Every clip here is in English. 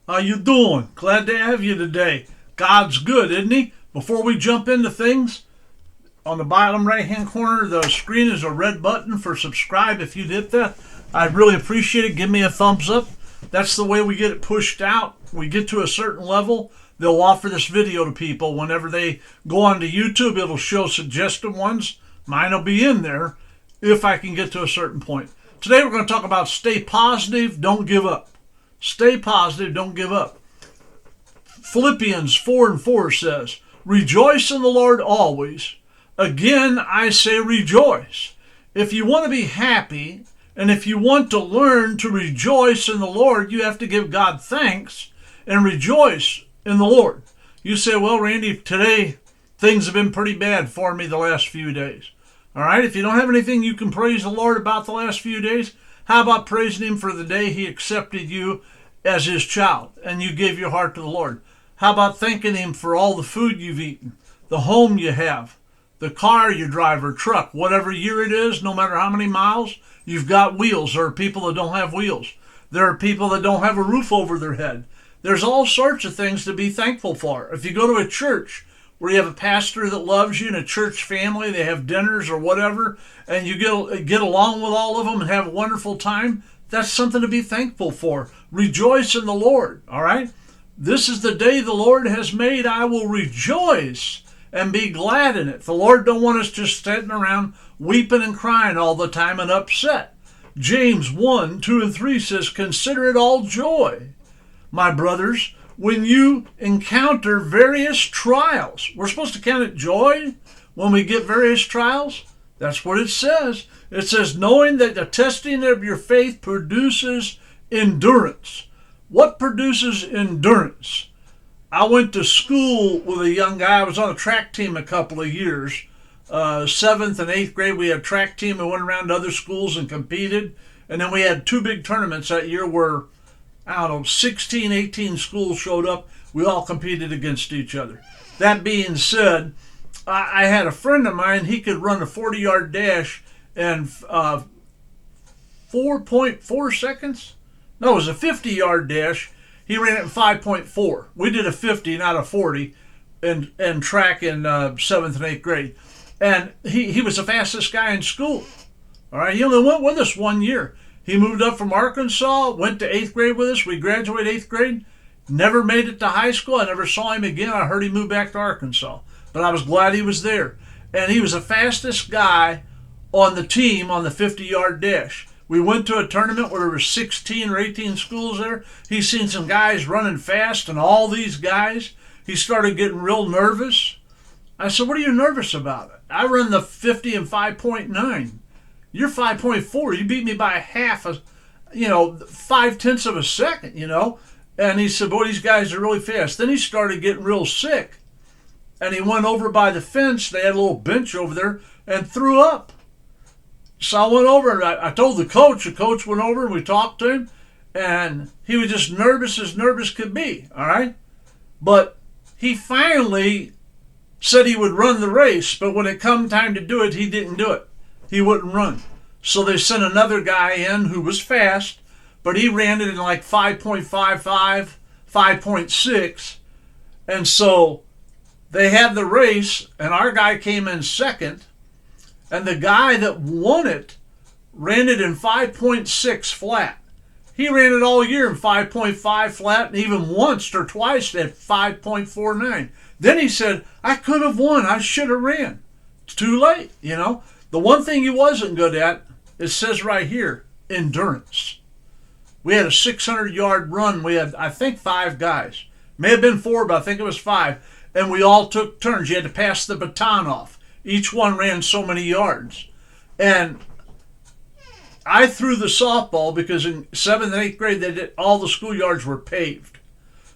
How you doing? Glad to have you today. God's good, isn't he? Before we jump into things, on the bottom right hand corner of the screen is a red button for subscribe. If you'd hit that, I'd really appreciate it. Give me a thumbs up. That's the way we get it pushed out. We get to a certain level, they'll offer this video to people. Whenever they go onto YouTube, it'll show suggested ones. Mine will be in there if I can get to a certain point. Today we're going to talk about stay positive, don't give up. Stay positive, don't give up. Philippians 4:4 says, rejoice in the Lord always. Again, I say rejoice. If you want to be happy, and if you want to learn to rejoice in the Lord, you have to give God thanks and rejoice in the Lord. You say, well, Randy, today things have been pretty bad for me the last few days. All right, if you don't have anything you can praise the Lord about the last few days, how about praising him for the day he accepted you as his child and you gave your heart to the Lord? How about thanking him for all the food you've eaten, the home you have, the car you drive or truck, whatever year it is, no matter how many miles, you've got wheels. There are people that don't have wheels. There are people that don't have a roof over their head. There's all sorts of things to be thankful for. If you go to a church where you have a pastor that loves you and a church family, they have dinners or whatever, and you get along with all of them and have a wonderful time, that's something to be thankful for. Rejoice in the Lord, all right? This is the day the Lord has made. I will rejoice and be glad in it. The Lord don't want us just sitting around weeping and crying all the time and upset. James 1:2-3 says, consider it all joy, my brothers, when you encounter various trials. We're supposed to count it joy when we get various trials. That's what it says. It says, knowing that the testing of your faith produces endurance. What produces endurance? I went to school with a young guy. I was on a track team a couple of years. 7th and 8th grade, we had a track team and went around to other schools and competed. And then we had two big tournaments that year where, 16, 18 schools showed up. We all competed against each other. That being said, I had a friend of mine, he could run a 40-yard dash in 4.4 seconds. No, it was a 50-yard dash. He ran it in 5.4. We did a 50, not a 40, in track in 7th and 8th grade. And he was the fastest guy in school. All right, he only went with us 1 year. He moved up from Arkansas, went to 8th grade with us. We graduated 8th grade. Never made it to high school. I never saw him again. I heard he moved back to Arkansas. But I was glad he was there. And he was the fastest guy on the team on the 50-yard dash. We went to a tournament where there were 16 or 18 schools there. He's seen some guys running fast, and all these guys, he started getting real nervous. I said, what are you nervous about? I run the 50 in 5.9. You're 5.4. You beat me by half a, 0.5 of a second, And he said, boy, these guys are really fast. Then he started getting real sick. And he went over by the fence. They had a little bench over there and threw up. So I went over and I told the coach. The coach went over and we talked to him. And he was just nervous as nervous could be, all right? But he finally said he would run the race. But when it come time to do it, he didn't do it. He wouldn't run. So they sent another guy in who was fast, but he ran it in like 5.55, 5.6. And so they had the race, and our guy came in second, and the guy that won it ran it in 5.6 flat. He ran it all year in 5.5 flat, and even once or twice at 5.49. Then he said, I could have won. I should have ran. It's too late, The one thing he wasn't good at, it says right here, endurance. We had a 600-yard run. We had, I think, 5 guys. May have been 4, but I think it was 5. And we all took turns. You had to pass the baton off. Each one ran so many yards. And I threw the softball because in 7th and 8th grade, all the schoolyards were paved.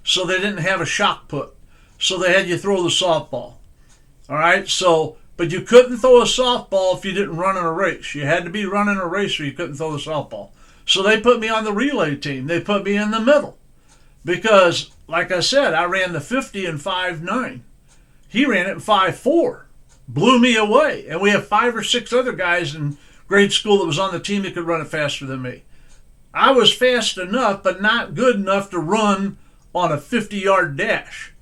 So they didn't have a shot put. So they had you throw the softball. All right? But you couldn't throw a softball if you didn't run in a race. You had to be running a race or you couldn't throw the softball. So they put me on the relay team. They put me in the middle. Because, like I said, I ran the 50 in 5.9. He ran it in 5.4. Blew me away. And we have 5 or 6 other guys in grade school that was on the team that could run it faster than me. I was fast enough, but not good enough to run on a 50-yard dash.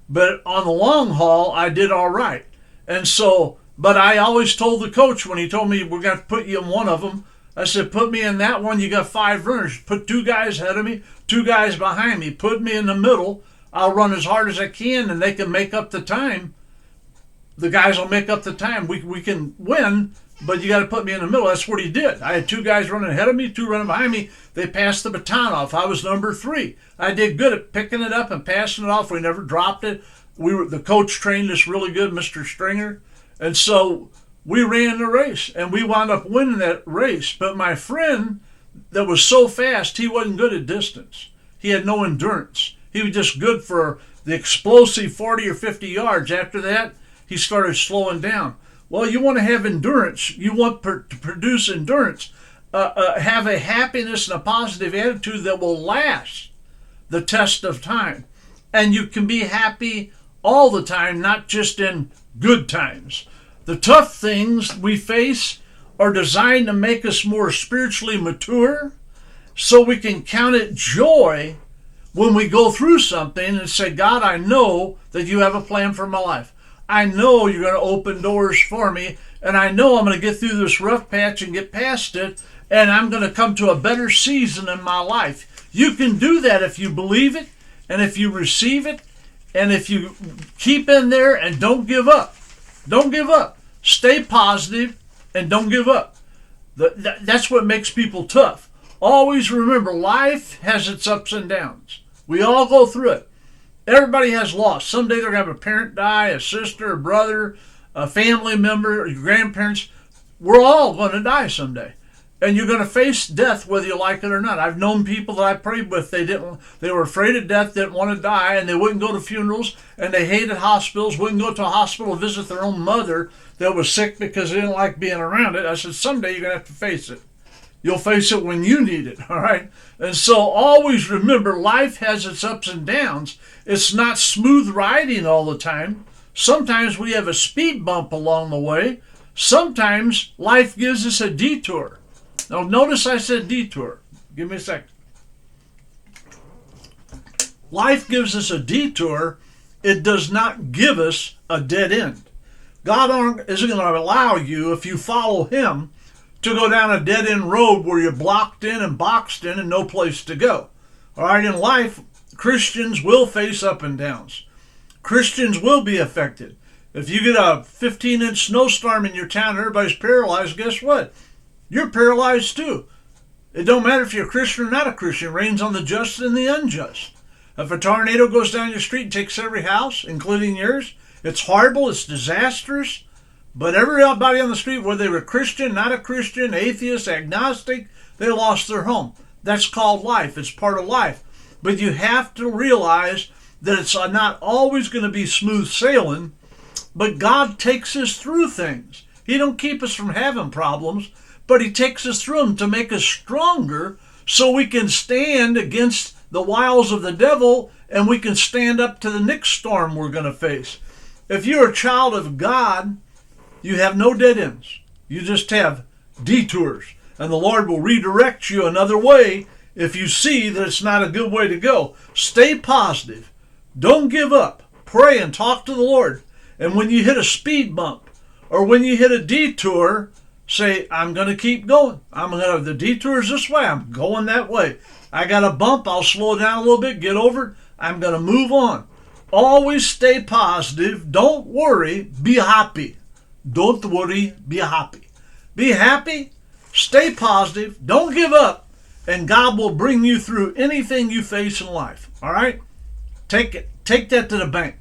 But on the long haul, I did all right. And so, but I always told the coach when he told me we're going to put you in one of them, I said, put me in that one. You got 5 runners. Put 2 guys ahead of me, 2 guys behind me. Put me in the middle. I'll run as hard as I can, and they can make up the time. The guys will make up the time. We can win, but you got to put me in the middle. That's what he did. I had 2 guys running ahead of me, 2 running behind me. They passed the baton off. I was number 3. I did good at picking it up and passing it off. We never dropped it. The coach trained us really good, Mr. Stringer. And so we ran the race, and we wound up winning that race. But my friend that was so fast, he wasn't good at distance. He had no endurance. He was just good for the explosive 40 or 50 yards. After that, he started slowing down. Well, you want to have endurance. You want to produce endurance. Have a happiness and a positive attitude that will last the test of time. And you can be happy all the time, not just in good times. The tough things we face are designed to make us more spiritually mature so we can count it joy when we go through something and say, God, I know that you have a plan for my life. I know you're going to open doors for me, and I know I'm going to get through this rough patch and get past it, and I'm going to come to a better season in my life. You can do that if you believe it, and if you receive it, and if you keep in there and don't give up. Don't give up. Stay positive and don't give up. That's what makes people tough. Always remember, life has its ups and downs. We all go through it. Everybody has loss. Someday they're going to have a parent die, a sister, a brother, a family member, your grandparents. We're all going to die someday. And you're going to face death whether you like it or not. I've known people that I prayed with, they were afraid of death, didn't want to die, and they wouldn't go to funerals, and they hated hospitals, wouldn't go to a hospital to visit their own mother that was sick because they didn't like being around it. I said, someday you're going to have to face it. You'll face it when you need it, all right? And so always remember, life has its ups and downs. It's not smooth riding all the time. Sometimes we have a speed bump along the way. Sometimes life gives us a detour. Now, notice I said detour. Give me a second. Life gives us a detour. It does not give us a dead end. God isn't going to allow you, if you follow him, to go down a dead end road where you're blocked in and boxed in and no place to go. All right, in life, Christians will face up and downs. Christians will be affected. If you get a 15-inch snowstorm in your town and everybody's paralyzed, guess what? You're paralyzed too. It don't matter if you're a Christian or not a Christian. It rains on the just and the unjust. If a tornado goes down your street and takes every house, including yours, it's horrible, it's disastrous. But everybody on the street, whether they were Christian, not a Christian, atheist, agnostic, they lost their home. That's called life. It's part of life. But you have to realize that it's not always going to be smooth sailing, but God takes us through things. He don't keep us from having problems, but he takes us through them to make us stronger so we can stand against the wiles of the devil and we can stand up to the next storm we're going to face. If you're a child of God, you have no dead ends. You just have detours. And the Lord will redirect you another way if you see that it's not a good way to go. Stay positive. Don't give up. Pray and talk to the Lord. And when you hit a speed bump or when you hit a detour, say, I'm going to keep going. The detour's this way. I'm going that way. I got a bump. I'll slow down a little bit, get over it. I'm going to move on. Always stay positive. Don't worry. Be happy. Don't worry. Be happy. Be happy. Stay positive. Don't give up. And God will bring you through anything you face in life. All right? Take it. Take that to the bank.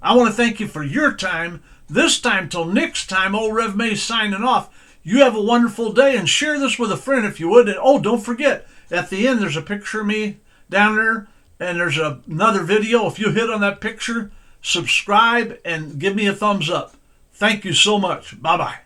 I want to thank you for your time. This time till next time, old Rev May signing off. You have a wonderful day and share this with a friend if you would. And don't forget, at the end there's a picture of me down there and there's another video. If you hit on that picture, subscribe and give me a thumbs up. Thank you so much. Bye-bye.